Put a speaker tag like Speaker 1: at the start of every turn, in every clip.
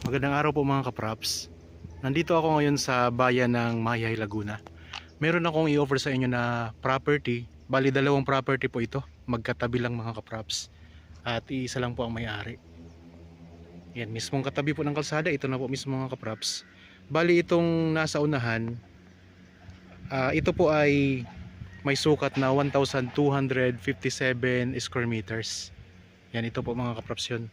Speaker 1: Magandang araw po mga kapraps. Nandito ako ngayon sa bayan ng Mayay, Laguna. Meron akong i-offer sa inyo na property. Bali dalawang property po ito. Magkatabi lang mga kapraps. At iisa lang po ang may-ari. Yan, mismong katabi po ng kalsada. Ito na po mismo mga kapraps. Bali itong nasa unahan, ito po ay may sukat na 1,257 square meters. Yan, ito po mga kapraps yun.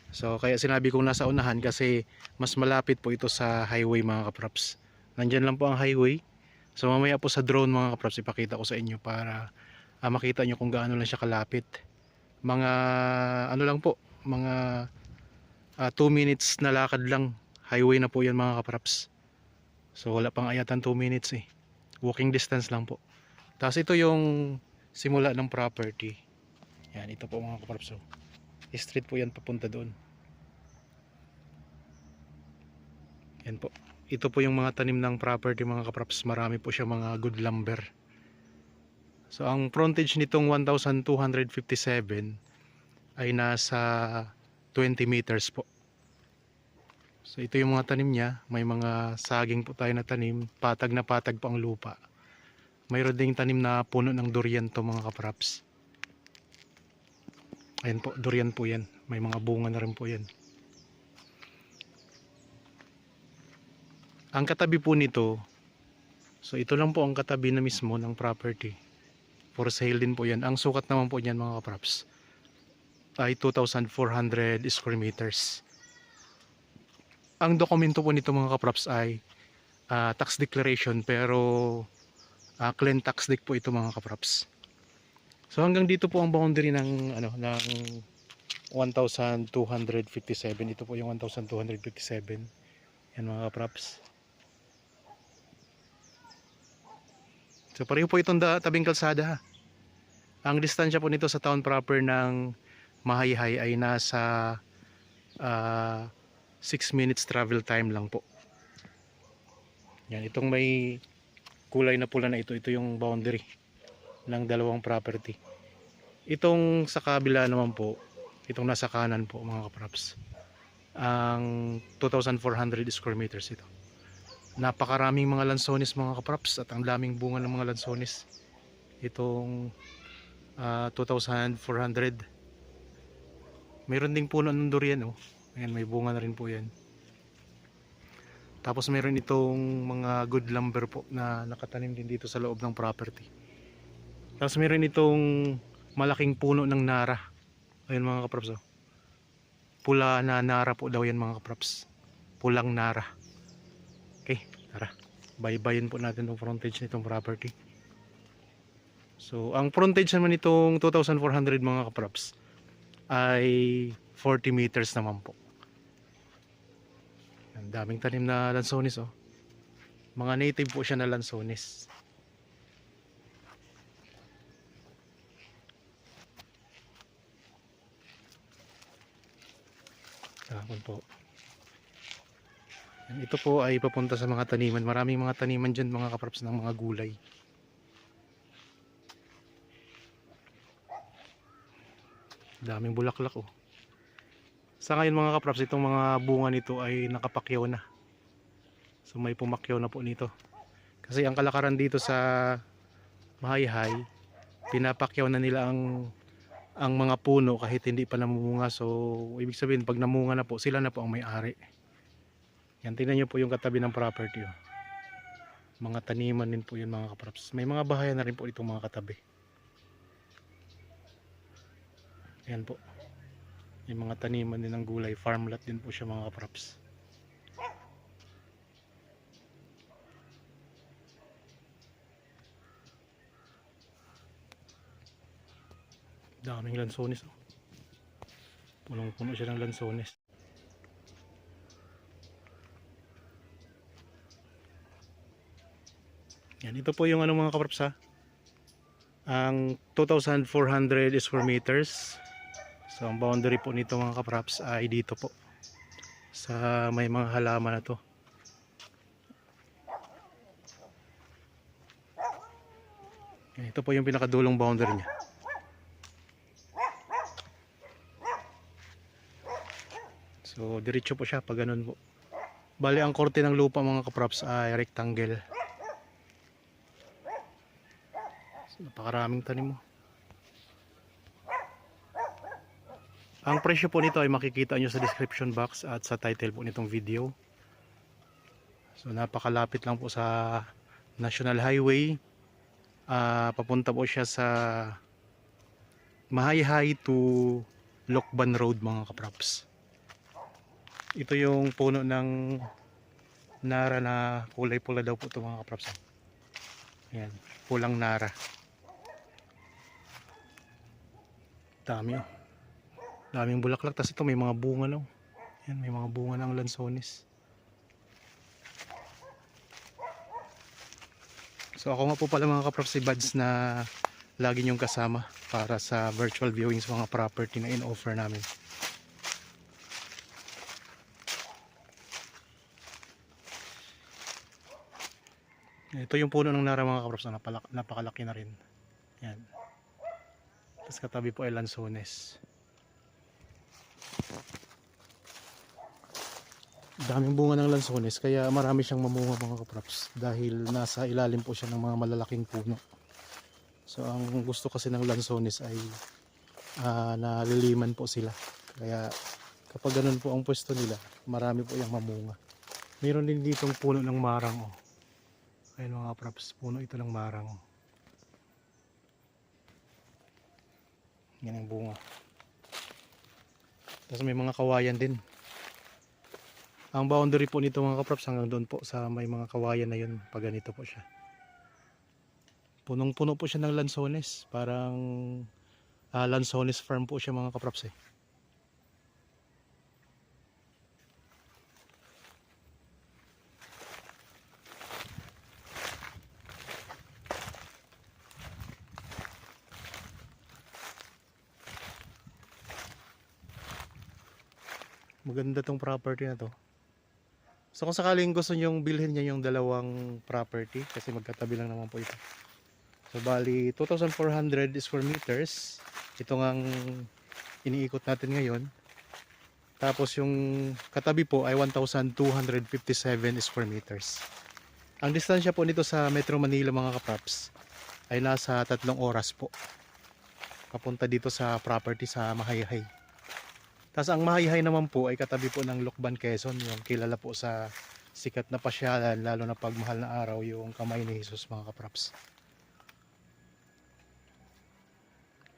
Speaker 1: So kaya sinabi kong nasa unahan kasi mas malapit po ito sa highway mga kapraps. Nandyan lang po ang highway. So mamaya po sa drone mga kapraps ipakita ko sa inyo para makita nyo kung gaano lang siya kalapit. Mga ano lang po, mga 2 minutes na lakad lang. Highway na po yan mga kapraps. So wala pang ayatan 2 minutes eh. Walking distance lang po. Tapos ito yung simula ng property. Yan, ito po mga kapraps. So, street po yan papunta doon. Yan po. Ito po yung mga tanim ng property mga kapraps. Marami po siya mga good lumber. So ang frontage nitong 1,257 ay nasa 20 meters po. So ito yung mga tanim niya. May mga saging po tayo na tanim. Patag na patag po ang lupa. Mayroon ding tanim na puno ng durian to mga kapraps. Ayan po, durian po yan. May mga bunga na rin po yan. Ang katabi po nito, so ito lang po ang katabi na mismo ng property. For sale din po yan. Ang sukat naman po niyan mga kapraps ay 2,400 square meters. Ang dokumento po nito mga kapraps ay tax declaration pero clean tax deed po ito mga kapraps. So hanggang dito po ang boundary ng ng 1,257. Ito po yung 1,257. Yan mga kapraps. So pareho po itong tabing kalsada. Ang distansya po nito sa town proper ng Mahayhay ay nasa 6 minutes travel time lang po. Yan, itong may kulay na pula na ito yung boundary ng dalawang property. Itong sa kabila naman po, itong nasa kanan po mga kapraps, ang 2,400 square meters ito. Napakaraming mga lansones mga kapraps at ang daming bunga ng mga lansones. Itong 2,400. Mayroon ding puno ng durian oh. Ayan, may bunga na rin po yan. Tapos mayroon itong mga good lumber po na nakatanim din dito sa loob ng property. Tapos mayroon itong malaking puno ng nara. Ayun mga kapraps oh. Pula na nara po daw yan mga kapraps. Pulang nara. Okay, tara. Baybayin po natin yung frontage nitong property. So, ang frontage naman itong 2,400 mga kapraps ay 40 meters naman po. Ang daming tanim na lansones oh. Mga native po siya na lansones. Tapon po. Ito po ay papunta sa mga taniman. Maraming mga taniman dyan mga kapraps ng mga gulay. Daming bulaklak oh. Sa ngayon mga kapraps, itong mga bunga nito ay nakapakyaw na. So may pumakyaw na po nito. Kasi ang kalakaran dito sa Mahayhay, pinapakyaw na nila ang mga puno kahit hindi pa namumunga. So ibig sabihin pag namunga na po, sila na po ang may-ari. Yan, tingnan nyo po yung katabi ng property oh. Mga taniman din po yun mga kapraps. May mga bahayan na rin po itong mga katabi. Yan po. May mga taniman din ng gulay. Farmlot din po siya mga kapraps. Daming lansones oh. Punong-puno siya ng lansones. Yan, ito po yung mga kapraps ha. Ang 2,400 square meters. So ang boundary po nito mga kapraps ay dito po. Sa may mga halaman na to. Yan, ito po yung pinakadulong boundary niya. So So diretso po siya pag ganun po. Bali ang korte ng lupa mga kaprops ay rectangle. So, napakaraming tanim mo. Ang presyo po nito ay makikita nyo sa description box at sa title po nitong video. So napakalapit lang po sa National Highway. Papunta po siya sa Mahayhay to Lokban Road mga kaprops. Ito yung puno ng nara na kulay pula daw po ito mga kaprops. Ayan, pulang nara. Dami oh. Daming bulaklak. Tapos ito may mga bunga no. Ayan, may mga bunga ng lansones. So ako nga po pala mga kaprops si Buds na lagi nyong kasama para sa virtual viewing sa mga property na in-offer namin. Ito yung puno ng nara mga kaprops na napakalaki na rin. Yan. Tapos katabi po ay lansones. Daming bunga ng lansones kaya marami siyang mamunga mga kaprops dahil nasa ilalim po siya ng mga malalaking puno. So ang gusto kasi ng lansones ay naliliman po sila. Kaya kapag ganun po ang pwesto nila, marami po yung mamunga. Meron din ditong puno ng marang oh. Ayun mga kaprops, puno ito ng marang. Yan ang bunga. Tapos may mga kawayan din. Ang boundary po nito mga kaprops hanggang doon po sa may mga kawayan na yun. Pag ganito po siya. Punong-puno po siya ng lansones. Parang lansones farm po siya mga kaprops eh. Maganda tong property na to. So kung sakaling gusto nyong bilhin niya yung dalawang property kasi magkatabi lang naman po ito. So bali 2,400 square meters. Ito ngang iniikot natin ngayon. Tapos yung katabi po ay 1,257 square meters. Ang distansya po nito sa Metro Manila mga kaprops ay nasa 3 oras po. Papunta dito sa property sa Mahayhay. Tapos ang Mahayhay naman po ay katabi po ng Lokban, Quezon. Yung kilala po sa sikat na pasyalan lalo na pagmahal na araw yung Kamay ni Jesus mga kaprops.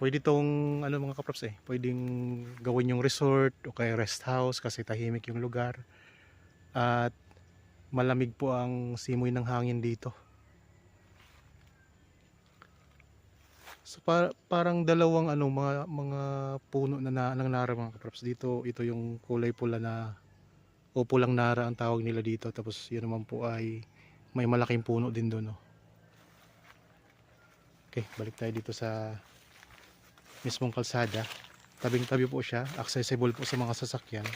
Speaker 1: Pwede itong ano mga kaprops eh, pwedeng gawin yung resort o kaya rest house kasi tahimik yung lugar. At malamig po ang simoy ng hangin dito. So parang dalawang ano mga puno na ng nara mga kaprops dito. Ito yung kulay pula na o pulang nara ang tawag nila dito. Tapos yun naman po ay may malaking puno din doon. No? Okay, balik tayo dito sa mismong kalsada. Tabing-tabi po siya, accessible po sa mga sasakyan.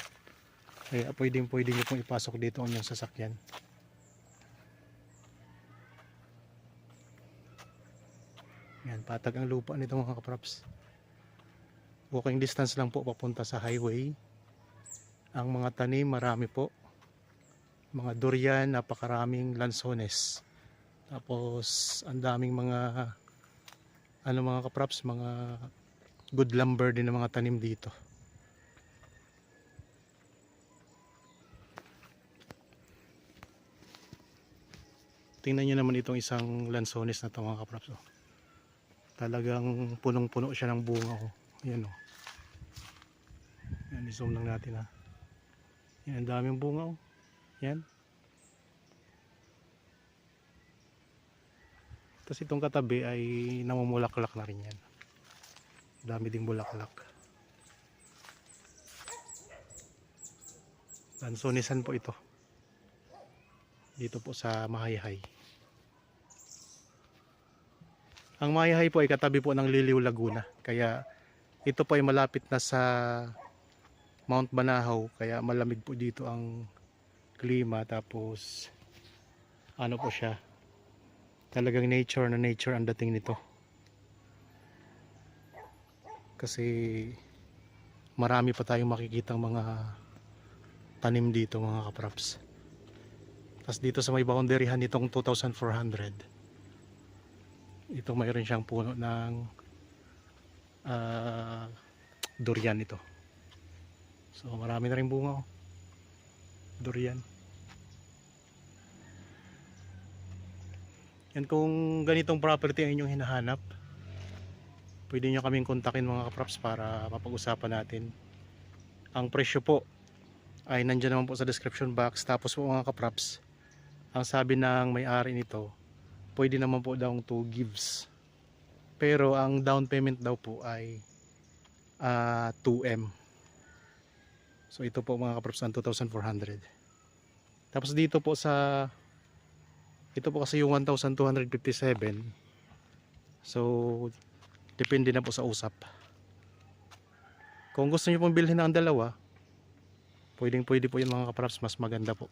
Speaker 1: Kaya pwede nyo pong ipasok dito ang inyong sasakyan. Yan, patag ang lupa nito mga kaprops. Walking distance lang po papunta sa highway. Ang mga tanim marami po. Mga durian, napakaraming lansones. Tapos ang daming mga mga kaprops, mga good lumber din ng mga tanim dito. Tingnan nyo naman itong isang lansones na ito mga kaprops. Oh. Talagang punong-puno siya ng bunga. Oh. Yan oh. Yan, i-zoom lang natin ha. Yan, ang daming bunga oh. Yan. Tapos itong katabi ay namumulaklak na rin yan. Dami ding bulaklak. Lansonisan po ito. Dito po sa Mahayhay. Ang Mahayhay po ay katabi po ng Liliw, Laguna. Kaya ito po ay malapit na sa Mount Banahaw. Kaya malamig po dito ang klima. Tapos ano po siya. Talagang nature na nature ang dating nito. Kasi marami pa tayong makikitang mga tanim dito mga kaprops. Tapos dito sa may boundaryhan nitong 2,400, ito mayroon siyang puno ng durian ito. So marami na rin bunga, oh. Durian. Yan, kung ganitong property ang inyong hinahanap, pwede nyo kaming kontakin mga kaprops para mapag-usapan natin. Ang presyo po ay nandyan naman po sa description box. Tapos po mga kaprops, ang sabi ng may-ari nito, pwede naman po daw to gives. Pero ang down payment daw po ay 2M. So ito po mga kaprops ang 2,400. Tapos dito po sa, ito po kasi yung 1,257. So depende na po sa usap. Kung gusto niyo pong bilhin ang dalawa, pwede po yun mga kaprops, mas maganda po.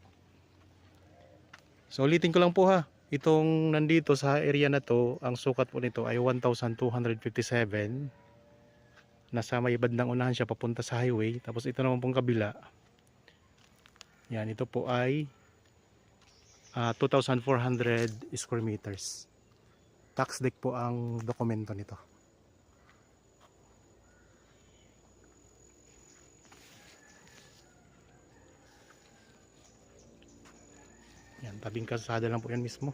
Speaker 1: So ulitin ko lang po ha, itong nandito sa area na to, ang sukat po nito ay 1,257. Nasa may bandang unahan siya papunta sa highway. Tapos ito naman pong kabila, yan, ito po ay 2,400 square meters. Tax deck po ang dokumento nito. Yan, tabing kalsada lang po yan mismo.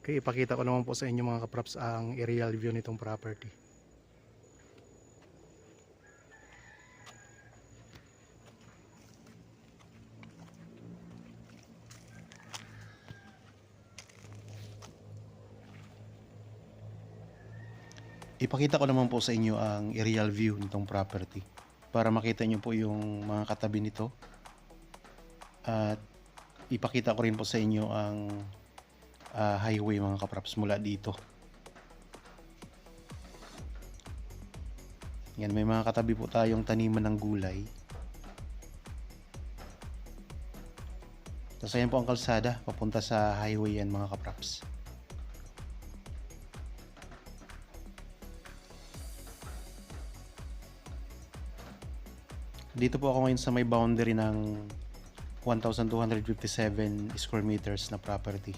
Speaker 1: Okay, ipakita ko naman po sa inyo mga kaprops ang aerial view nitong property. Ipakita ko naman po sa inyo ang aerial view nitong property para makita nyo po yung mga katabi nito. At ipakita ko rin po sa inyo ang highway mga kaprops mula dito. Yan, may mga katabi po tayong taniman ng gulay. Tapos ayan po ang kalsada papunta sa highway yan mga kaprops. Dito po ako ngayon sa may boundary ng 1,257 square meters na property.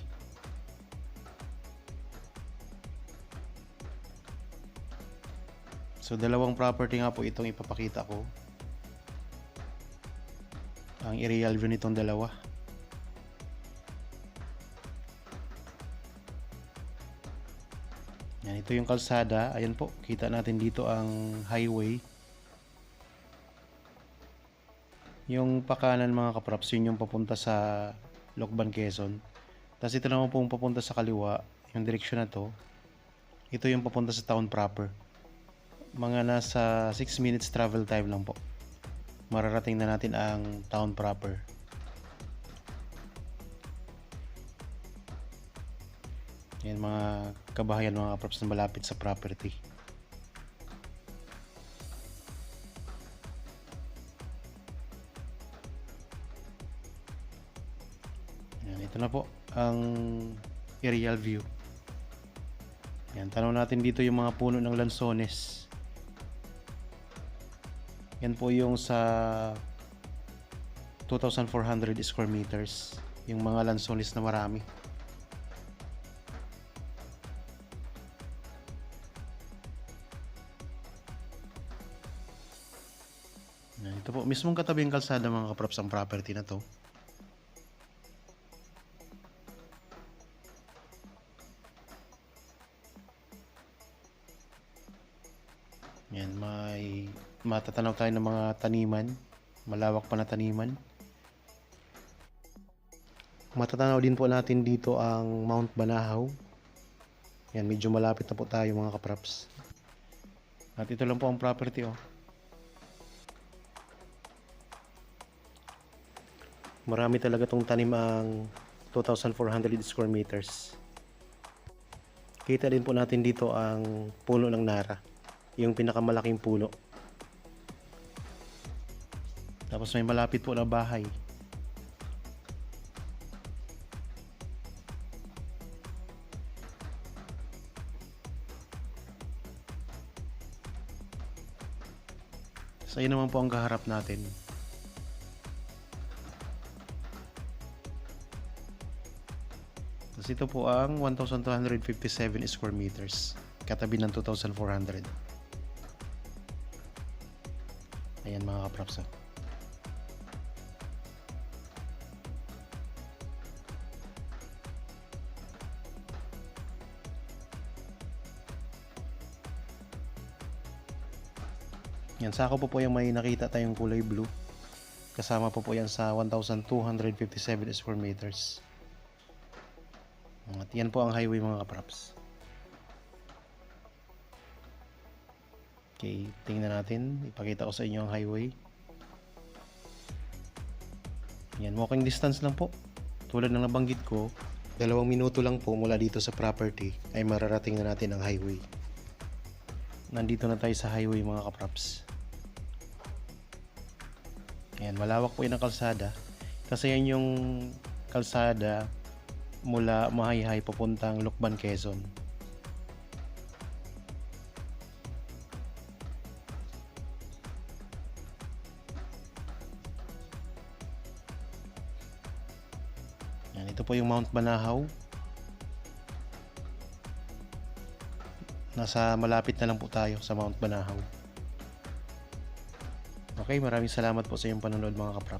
Speaker 1: So dalawang property nga po itong ipapakita ko. Ang aerial view nitong dalawa. Yan, ito yung kalsada. Ayan po, kita natin dito ang highway. Yung pakanan mga kaprops, yun yung papunta sa Lokban, Quezon. Tapos ito naman pong papunta sa kaliwa, yung direksyon na to, ito yung papunta sa town proper. Mga nasa 6 minutes travel time lang po, mararating na natin ang town proper. Yan mga kabahayan mga kaprops na malapit sa property. Ito na po ang aerial view. Yan, tanaw natin dito yung mga puno ng lansones. Yan po yung sa 2,400 square meters, yung mga lansones na marami. Yan, ito po mismong katabing kalsada mga kaprops ang property na to. Yan, may matatanaw tayo ng mga taniman, malawak pa na taniman. Matatanaw din po natin dito ang Mount Banahaw. Yan, medyo malapit na po tayo mga kaprops. At ito lang po ang property, oh. Marami talaga tong tanim ang 2,400 square meters. Kita din po natin dito ang puno ng Nara, yung pinakamalaking puno. Tapos may malapit po na bahay. So yun naman po ang kaharap natin. Tapos ito po ang 1,257 square meters. Katabi ng 2,400. Ayan mga kaprops. Yan, sako po yung may nakita tayong kulay blue. Kasama po yan sa 1,257 square meters. At yan po ang highway mga kaprops. Okay, tingnan natin. Ipakita ko sa inyo ang highway. Yan, walking distance lang po. Tulad ng nabanggit ko, 2 minuto lang po mula dito sa property ay mararating na natin ang highway. Nandito na tayo sa highway mga kaprops. Ayan, malawak po yung kalsada. Kasi yan yung kalsada mula Mahayhay papuntang Lucban, Quezon. Ayan, ito po yung Mount Banahaw. Malapit na lang po tayo sa Mount Banahaw. Okay, maraming salamat po sa iyong panonood mga kaprap.